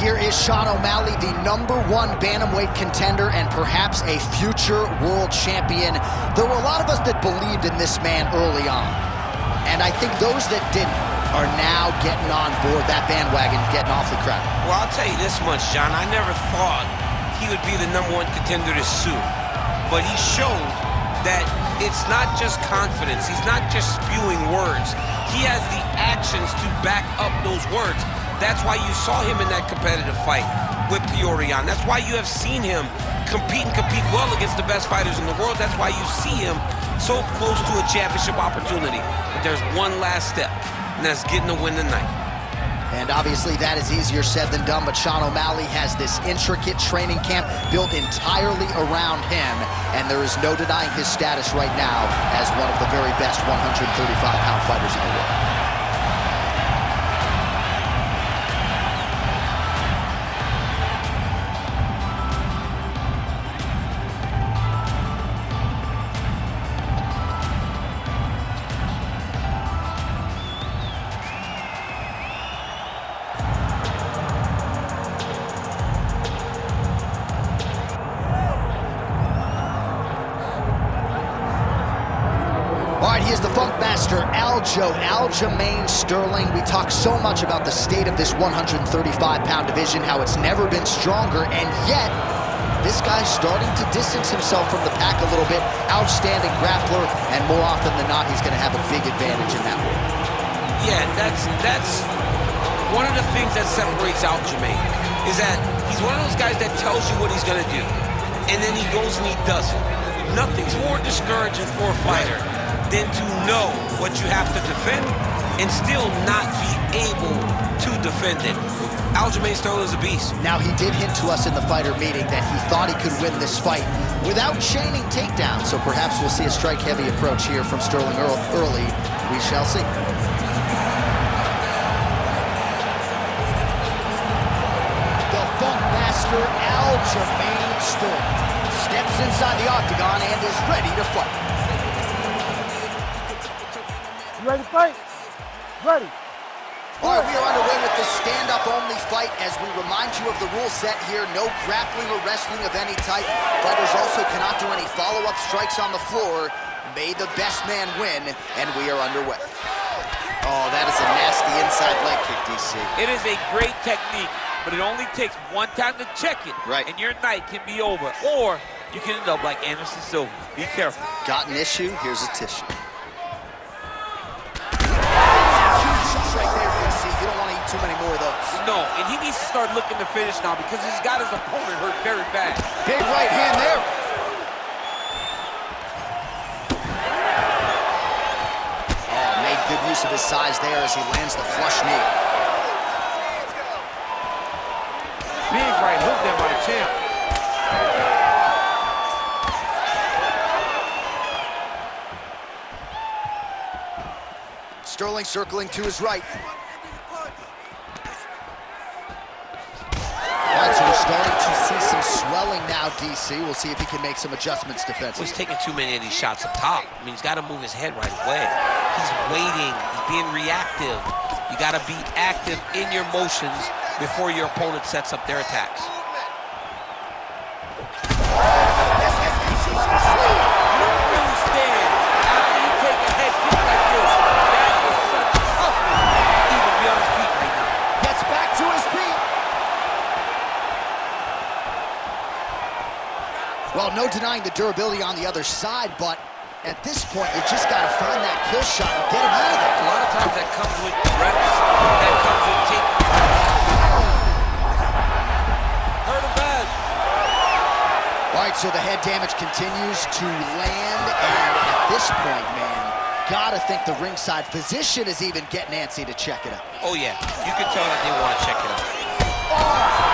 Here is Sean O'Malley, the #1 bantamweight contender and perhaps a future world champion. There were a lot of us that believed in this man early on. And I think those that didn't are now getting on board that bandwagon, getting awfully crowded. Well, I'll tell you this much, John. I never thought he would be the #1 contender this soon. But he showed that it's not just confidence. He's not just spewing words. He has the actions to back up those words. That's why you saw him in that competitive fight with Peorian. That's why you have seen him compete well against the best fighters in the world. That's why you see him so close to a championship opportunity. But there's one last step, and that's getting a win tonight. And obviously that is easier said than done, but Sean O'Malley has this intricate training camp built entirely around him, and there is no denying his status right now as one of the very best 135-pound fighters in the world. He is the Funk Master, Aljamain Sterling. We talk so much about the state of this 135-pound division, how it's never been stronger, and yet this guy's starting to distance himself from the pack a little bit. Outstanding grappler, and more often than not, he's going to have a big advantage in that world. Yeah, that's one of the things that separates Aljamain, is that he's one of those guys that tells you what he's going to do, and then he goes and he does it. Nothing's more discouraging for a fighter than to know what you have to defend and still not be able to defend it. Aljamain Sterling is a beast. Now, he did hint to us in the fighter meeting that he thought he could win this fight without chaining takedowns, so perhaps we'll see a strike-heavy approach here from Sterling early. We shall see. The Funk Master, Aljamain Sterling, steps inside the octagon and is ready to fight. You ready to fight? Ready. All right, we are underway with the stand-up-only fight. As we remind you of the rule set here, no grappling or wrestling of any type. Fighters also cannot do any follow-up strikes on the floor. May the best man win, and we are underway. Oh, that is a nasty inside leg kick, DC. It is a great technique, but it only takes one time to check it, right, and your night can be over. Or you can end up like Anderson Silva. Be careful. Got an issue? Here's a tissue. You don't want to eat too many more of those. No, and he needs to start looking to finish now because he's got his opponent hurt very bad. Big right hand there. Oh, made good use of his size there as he lands the flush knee. Big right hook there by the champ. Sterling circling to his right. All right, so we're starting to see some swelling now, DC. We'll see if he can make some adjustments defensively. Well, he's taking too many of these shots up top. I mean, he's got to move his head right away. He's waiting. He's being reactive. You got to be active in your motions before your opponent sets up their attacks. Well, no denying the durability on the other side, but at this point, you just got to find that kill shot and get him out of there. A lot of times that comes with reps, that comes with taking. Hurt him bad. All right, so the head damage continues to land, and at this point, man, gotta think the ringside physician is even getting antsy to check it out. Oh, yeah. You can tell that they want to check it out. Oh!